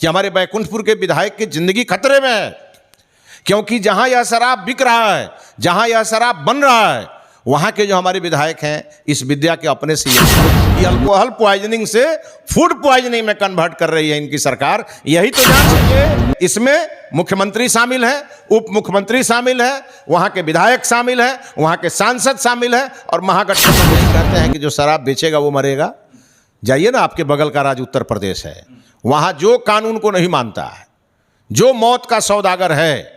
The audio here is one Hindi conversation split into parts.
कि हमारे बैकुंठपुर के विधायक की जिंदगी खतरे में है, क्योंकि जहां यह शराब बिक रहा है, जहां यह शराब बन रहा है, वहां के जो हमारे विधायक हैं इस विद्या के अपने से ये अल्कोहल पॉइजनिंग से फूड पॉइजनिंग में कन्वर्ट कर रही है इनकी सरकार। यही तो जांच चाहिए। इसमें मुख्यमंत्री शामिल है, उप मुख्यमंत्री शामिल है, वहां के विधायक शामिल है, वहां के सांसद शामिल है, और महागठबंधन कहते हैं कि जो शराब बेचेगा वो मरेगा। जाइए ना, आपके बगल का राज्य उत्तर प्रदेश है, वहां जो कानून को नहीं मानता है, जो मौत का सौदागर है,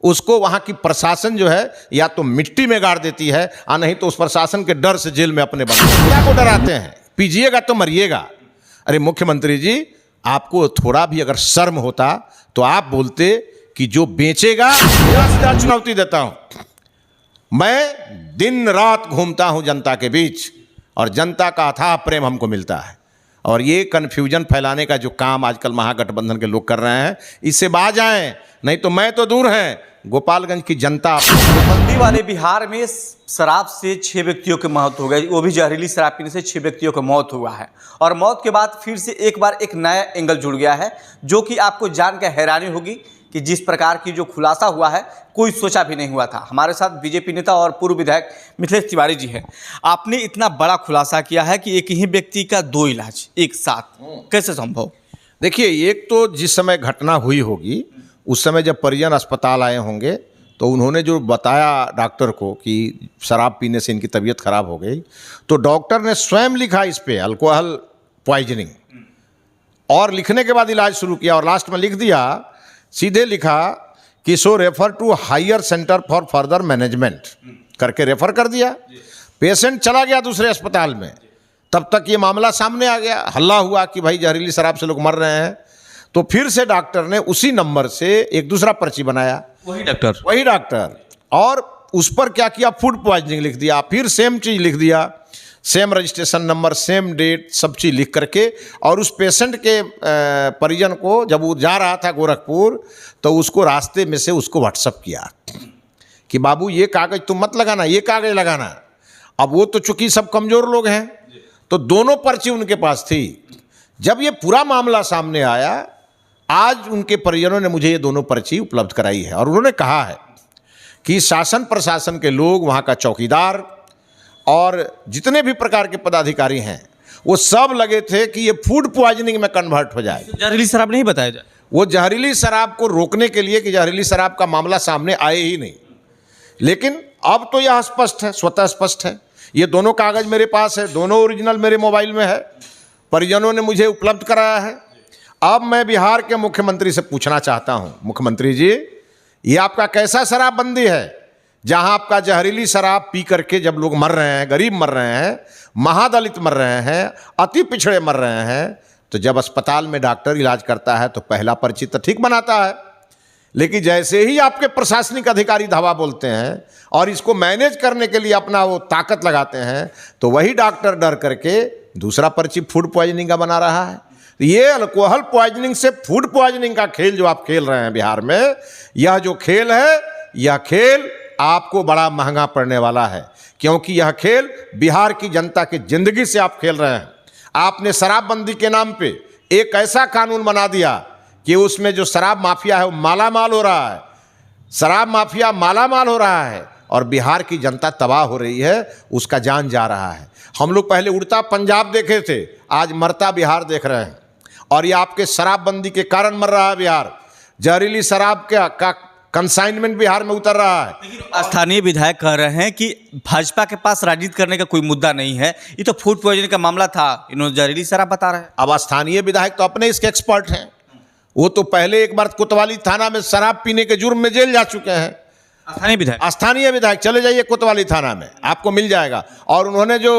उसको वहां की प्रशासन जो है या तो मिट्टी में गाड़ देती है, और नहीं तो उस प्रशासन के डर से जेल में अपने बंदा को डराते हैं, पीजिएगा तो मरिएगा। अरे मुख्यमंत्री जी, आपको थोड़ा भी अगर शर्म होता तो आप बोलते कि जो बेचेगा, चुनौती देता हूं, मैं दिन रात घूमता हूं जनता के बीच और जनता का अथाह प्रेम हमको मिलता है, और ये कन्फ्यूजन फैलाने का जो काम आजकल महागठबंधन के लोग कर रहे हैं, इससे बाज आएं, नहीं तो मैं तो दूर है, गोपालगंज की जनता। बंदी वाले बिहार में शराब से 6 व्यक्तियों की मौत हो गई, वो भी जहरीली शराब पीने से 6 व्यक्तियों की मौत हुआ है। और मौत के बाद फिर से एक बार एक नया एंगल जुड़ गया है, जो कि आपको जानकर हैरानी होगी कि जिस प्रकार की जो खुलासा हुआ है कोई सोचा भी नहीं हुआ था। हमारे साथ बीजेपी नेता और पूर्व विधायक मिथिलेश तिवारी जी हैं। आपने इतना बड़ा खुलासा किया है कि एक ही व्यक्ति का 2 इलाज एक साथ, कैसे संभव? देखिए, एक तो जिस समय घटना हुई होगी उस समय जब परिजन अस्पताल आए होंगे तो उन्होंने जो बताया डॉक्टर को कि शराब पीने से इनकी तबीयत खराब हो गई, तो डॉक्टर ने स्वयं लिखा इस पे अल्कोहल पॉइजनिंग, और लिखने के बाद इलाज शुरू किया, और लास्ट में लिख दिया, सीधे लिखा कि so refer to higher centre for further management करके रेफर कर दिया। पेशेंट चला गया दूसरे अस्पताल में, तब तक ये मामला सामने आ गया, हल्ला हुआ कि भाई जहरीली शराब से लोग मर रहे हैं। तो फिर से डॉक्टर ने उसी नंबर से एक दूसरा पर्ची बनाया, वही डॉक्टर, और उस पर क्या किया, फूड पॉइजनिंग लिख दिया, फिर सेम चीज़ लिख दिया, same registration number, same date, सब चीज़ लिख करके, और उस पेशेंट के परिजन को जब वो जा रहा था गोरखपुर तो उसको रास्ते में से उसको व्हाट्सअप किया कि बाबू ये कागज़ तुम मत लगाना, ये कागज़ लगाना। अब वो तो चूंकि सब कमज़ोर लोग हैं तो दोनों पर्ची उनके पास थी। जब ये पूरा मामला सामने आया, आज उनके परिजनों ने मुझे ये दोनों पर्ची उपलब्ध कराई है, और उन्होंने कहा है कि शासन प्रशासन के लोग, वहाँ का चौकीदार और जितने भी प्रकार के पदाधिकारी हैं, वो सब लगे थे कि ये फूड पॉइजनिंग में कन्वर्ट हो जाए। जहरीली शराब नहीं बताया जाए, वो जहरीली शराब को रोकने के लिए कि जहरीली शराब का मामला सामने आए ही नहीं। लेकिन अब तो यह स्पष्ट है, स्वतः स्पष्ट है। ये दोनों कागज़ मेरे पास है, दोनों ओरिजिनल मेरे मोबाइल में है, परिजनों ने मुझे उपलब्ध कराया है। अब मैं बिहार के मुख्यमंत्री से पूछना चाहता हूं, मुख्यमंत्री जी, ये आपका कैसा शराबबंदी है, जहां आपका जहरीली शराब पी करके जब लोग मर रहे हैं, गरीब मर रहे हैं, महादलित मर रहे हैं, अति पिछड़े मर रहे हैं, तो जब अस्पताल में डॉक्टर इलाज करता है तो पहला पर्ची तो ठीक बनाता है, लेकिन जैसे ही आपके प्रशासनिक अधिकारी धावा बोलते हैं और इसको मैनेज करने के लिए अपना वो ताकत लगाते हैं, तो वही डॉक्टर डर करके दूसरा पर्ची फूड पॉइजनिंग का बना रहा है। ये अल्कोहल पॉइजनिंग से फूड पॉइजनिंग का खेल जो आप खेल रहे हैं बिहार में, यह जो खेल है, यह खेल आपको बड़ा महंगा पड़ने वाला है, क्योंकि यह खेल बिहार की जनता की जिंदगी से आप खेल रहे हैं। आपने शराबबंदी के नाम पे एक ऐसा कानून बना दिया कि उसमें जो शराब माफिया है वो मालामाल हो रहा है, शराब माफिया मालामाल हो रहा है, और बिहार की जनता तबाह हो रही है, उसका जान जा रहा है। हम लोग पहले उड़ता पंजाब देखे थे, आज मरता बिहार देख रहे हैं, और ये आपके शराबबंदी के कारण मर रहा है बिहार। जहरीली शराब का कंसाइनमेंट बिहार में उतर रहा है। लेकिन स्थानीय विधायक कह रहे हैं कि भाजपा के पास राजनीति करने का कोई मुद्दा नहीं है, ये तो फूड पॉइजनिंग का मामला था, इन्होंने जहरीली शराब बता रहे हैं। अब स्थानीय विधायक तो अपने इसके एक्सपर्ट हैं, वो तो पहले एक बार कोतवाली थाना में शराब पीने के जुर्म में जेल जा चुके हैं। स्थानीय विधायक चले जाइए कोतवाली थाना में, आपको मिल जाएगा। और उन्होंने जो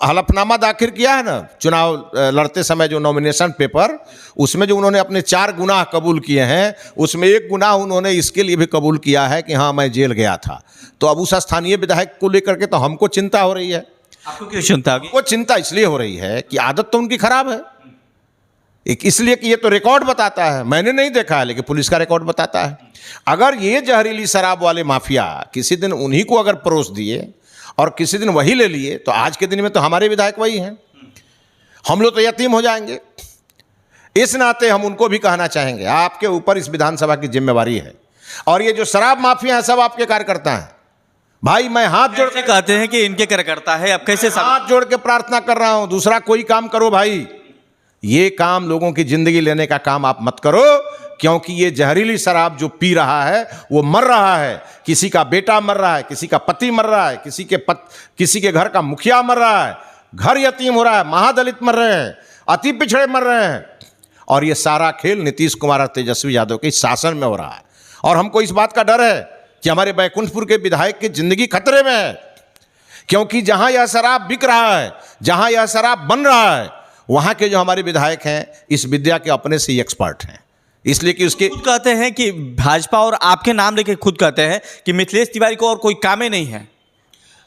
हलफनामा दाखिल किया है ना चुनाव लड़ते समय, जो नॉमिनेशन पेपर, उसमें जो उन्होंने अपने 4 गुनाह कबूल किए हैं, उसमें एक गुनाह उन्होंने इसके लिए भी कबूल किया है कि हाँ मैं जेल गया था। तो अब उस स्थानीय विधायक को लेकर के तो हमको चिंता हो रही है। आपको क्यों चिंता? वो चिंता इसलिए हो रही है कि आदत तो उनकी खराब है, एक इसलिए कि ये तो रिकॉर्ड बताता है, मैंने नहीं देखा है लेकिन पुलिस का रिकॉर्ड बताता है। अगर ये जहरीली शराब वाले माफिया किसी दिन उन्हीं को अगर परोस दिए और किसी दिन वही ले लिए, तो आज के दिन में तो हमारे विधायक वही हैं, हम लोग तो यतीम हो जाएंगे। इस नाते हम उनको भी कहना चाहेंगे, आपके ऊपर इस विधानसभा की जिम्मेवारी है, और ये जो शराब माफिया है सब आपके कार्यकर्ता हैं। भाई मैं हाथ जोड़ कैसे कहते हैं कि इनके कार्यकर्ता है, अब कैसे हाथ जोड़ के प्रार्थना कर रहा हूं, दूसरा कोई काम करो भाई, ये काम लोगों की जिंदगी लेने का काम आप मत करो, क्योंकि ये जहरीली शराब जो पी रहा है वो मर रहा है, किसी का बेटा मर रहा है, किसी का पति मर रहा है, किसी के घर का मुखिया मर रहा है, घर यतीम हो रहा है, महादलित मर रहे हैं, अति पिछड़े मर रहे हैं, और ये सारा खेल नीतीश कुमार और तेजस्वी यादव के शासन में हो रहा है। और हमको इस बात का डर है कि हमारे बैकुंठपुर के विधायक की जिंदगी खतरे में है, क्योंकि जहां यह शराब बिक रहा है, जहां यह शराब बन रहा है, वहां के जो हमारे विधायक हैं इस विद्या के अपने से ही एक्सपर्ट हैं, इसलिए कि उसके खुद कहते हैं कि भाजपा और आपके नाम लेके खुद कहते हैं कि मिथिलेश तिवारी को और कोई काम ही नहीं है,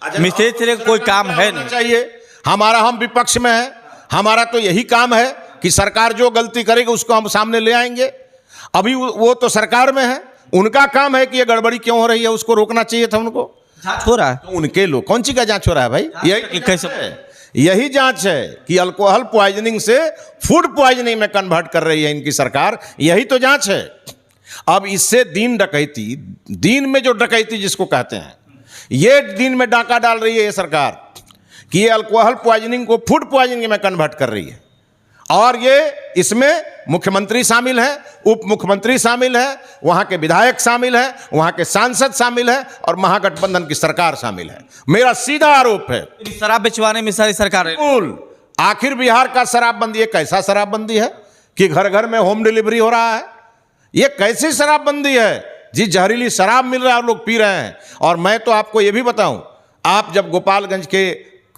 मिथिलेश तिवारी को कोई काम है नहीं चाहिए। हमारा, हम विपक्ष में है, हमारा तो यही काम है कि सरकार जो गलती करेगी उसको हम सामने ले आएंगे। अभी वो तो सरकार में है, उनका काम है कि ये गड़बड़ी क्यों हो रही है उसको रोकना चाहिए था उनको। जांच हो रहा है तो उनके लोग, कौन सी का जांच हो रहा है भाई? यही कैसे है, यही जांच है कि अल्कोहल पॉइजनिंग से फूड पॉइजनिंग में कन्वर्ट कर रही है इनकी सरकार, यही तो जांच है। अब इससे दीन डकैती, दीन में जो डकैती जिसको कहते हैं, ये दीन में डाका डाल रही है ये सरकार कि ये अल्कोहल पॉइजनिंग को फूड पॉइजनिंग में कन्वर्ट कर रही है। और ये इसमें मुख्यमंत्री शामिल है, उप मुख्यमंत्री शामिल है, वहाँ के विधायक शामिल है, वहाँ के सांसद शामिल है, और महागठबंधन की सरकार शामिल है। मेरा सीधा आरोप है शराब बेचवाने में सारी सरकार है। आखिर बिहार का शराबबंदी, कैसा शराबबंदी है कि घर घर में होम डिलीवरी हो रहा है? ये कैसी शराबबंदी है जी? जहरीली शराब मिल रहा है और लोग पी रहे हैं। और मैं तो आपको ये भी बताऊं, आप जब गोपालगंज के,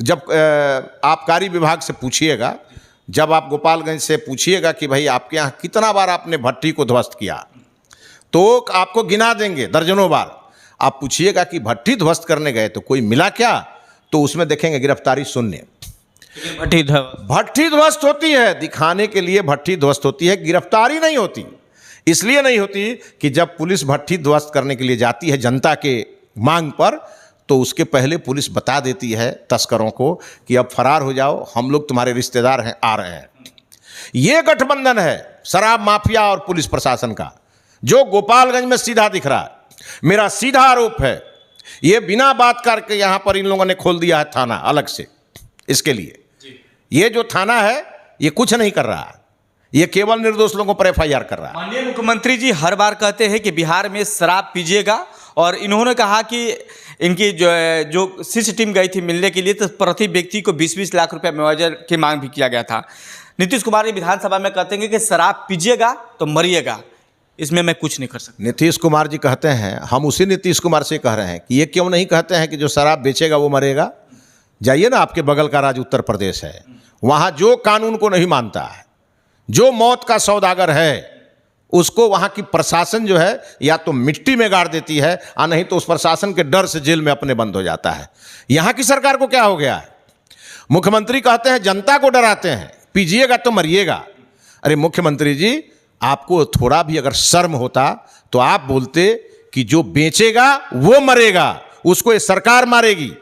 जब आबकारी विभाग से पूछिएगा, जब आप गोपालगंज से पूछिएगा कि भाई आपके यहाँ कितना बार आपने भट्टी को ध्वस्त किया, तो आपको गिना देंगे दर्जनों बार। आप पूछिएगा कि भट्टी ध्वस्त करने गए तो कोई मिला क्या, तो उसमें देखेंगे गिरफ्तारी शून्य। भट्टी ध्वस्त होती है दिखाने के लिए, भट्टी ध्वस्त होती है, गिरफ्तारी नहीं होती। इसलिए नहीं होती कि जब पुलिस भट्टी ध्वस्त करने के लिए जाती है जनता के मांग पर, तो उसके पहले पुलिस बता देती है तस्करों को कि अब फरार हो जाओ, हम लोग तुम्हारे रिश्तेदार हैं, आ रहे हैं। ये गठबंधन है शराब माफिया और पुलिस प्रशासन का, जो गोपालगंज में सीधा दिख रहा है। मेरा सीधा आरोप है, ये बिना बात करके यहाँ पर इन लोगों ने खोल दिया है थाना अलग से इसके लिए। ये जो थाना है ये कुछ नहीं कर रहा है, ये केवल निर्दोष लोगों पर FIR कर रहा है। माननीय मुख्यमंत्री जी हर बार कहते हैं कि बिहार में शराब पीजिएगा, और इन्होंने कहा कि इनकी जो शीर्ष टीम गई थी मिलने के लिए, तो प्रति व्यक्ति को 20-20 लाख रुपया मुआवजा की मांग भी किया गया था। नीतीश कुमार जी विधानसभा में कहते हैं कि शराब पीजिएगा तो मरिएगा, इसमें मैं कुछ नहीं कर सकता। नीतीश कुमार जी कहते हैं, हम उसी नीतीश कुमार से कह रहे हैं कि ये क्यों नहीं कहते हैं कि जो शराब बेचेगा वो मरेगा। जाइए ना, आपके बगल का राज्य उत्तर प्रदेश है, वहाँ जो कानून को नहीं मानता है, जो मौत का सौदागर है, उसको वहाँ की प्रशासन जो है या तो मिट्टी में गाड़ देती है, और नहीं तो उस प्रशासन के डर से जेल में अपने बंद हो जाता है। यहाँ की सरकार को क्या हो गया है? मुख्यमंत्री कहते हैं जनता को डराते हैं, पीजिएगा तो मरिएगा। अरे मुख्यमंत्री जी, आपको थोड़ा भी अगर शर्म होता तो आप बोलते कि जो बेचेगा वो मरेगा, उसको ये सरकार मारेगी।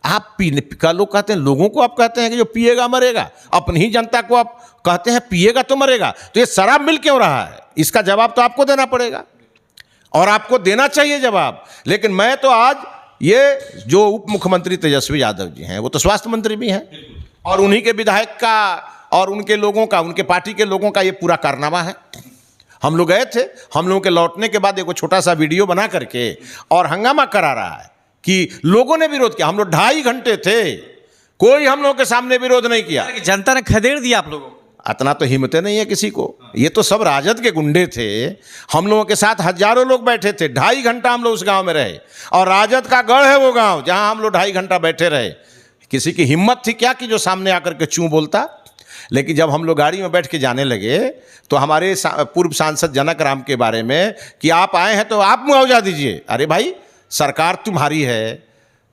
आप पीने का, लोग कहते हैं, लोगों को आप कहते हैं कि जो पिएगा मरेगा, अपनी ही जनता को आप कहते हैं पिएगा तो मरेगा। तो ये शराब मिल क्यों रहा है? इसका जवाब तो आपको देना पड़ेगा, और आपको देना चाहिए जवाब। लेकिन मैं तो आज, ये जो उप मुख्यमंत्री तेजस्वी यादव जी हैं, वो तो स्वास्थ्य मंत्री भी हैं, और उन्हीं के विधायक का और उनके लोगों का, उनके पार्टी के लोगों का ये पूरा कारनामा है। हम लोग गए थे, हम लोगों के लौटने के बाद एक छोटा सा वीडियो बना करके और हंगामा करा रहा है कि लोगों ने विरोध किया। हम लोग 2.5 घंटे थे, कोई हम लोगों के सामने विरोध नहीं किया। जनता ने खदेड़ दिया आप लोगों को। इतना तो हिम्मत नहीं है किसी को। ये तो सब राजद के गुंडे थे, हम लोगों के साथ हजारों लोग बैठे थे। 2.5 घंटा हम लोग उस गांव में रहे, और राजद का गढ़ है वो गांव जहां हम लोग 2.5 घंटा बैठे रहे। किसी की हिम्मत थी क्या कि जो सामने आकर के चूं बोलता। लेकिन जब हम लोग गाड़ी में बैठ के जाने लगे तो हमारे पूर्व सांसद जनक राम के बारे में कि आप आए हैं तो आप मुआवजा दीजिए। अरे भाई, सरकार तुम्हारी है,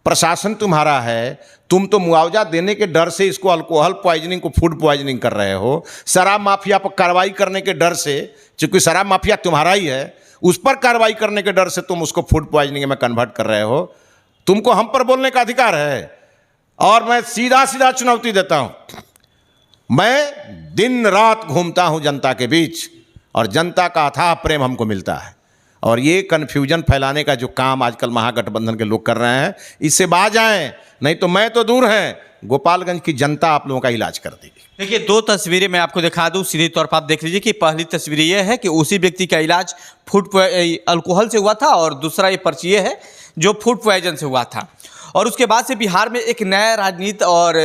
प्रशासन तुम्हारा है, तुम तो मुआवजा देने के डर से इसको अल्कोहल पॉइजनिंग को फूड पॉइजनिंग कर रहे हो। शराब माफिया पर कार्रवाई करने के डर से, चूंकि शराब माफिया तुम्हारा ही है, उस पर कार्रवाई करने के डर से तुम उसको फूड पॉइजनिंग में कन्वर्ट कर रहे हो। तुमको हम पर बोलने का अधिकार है। और मैं सीधा सीधा चुनौती देता हूं, मैं दिन रात घूमता हूं जनता के बीच और जनता का अथाह प्रेम हमको मिलता है। और ये कन्फ्यूजन फैलाने का जो काम आजकल महागठबंधन के लोग कर रहे हैं, इससे बाज आएं, नहीं तो मैं तो दूर है, गोपालगंज की जनता आप लोगों का इलाज कर देगी। देखिए, दो तस्वीरें मैं आपको दिखा दूं, सीधे तौर पर आप देख लीजिए कि पहली तस्वीर ये है कि उसी व्यक्ति का इलाज अल्कोहल से हुआ था और दूसरा ये पर्ची ये है जो फूड पॉइजन से हुआ था। और उसके बाद से बिहार में एक नया राजनीति और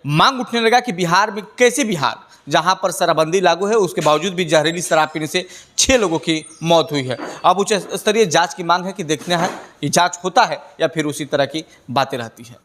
मांग उठने लगा कि बिहार में कैसे बिहार जहां पर शराबबंदी लागू है उसके बावजूद भी जहरीली शराब पीने से 6 लोगों की मौत हुई है। अब उच्च स्तरीय जांच की मांग है कि देखना है ये जांच होता है या फिर उसी तरह की बातें रहती है।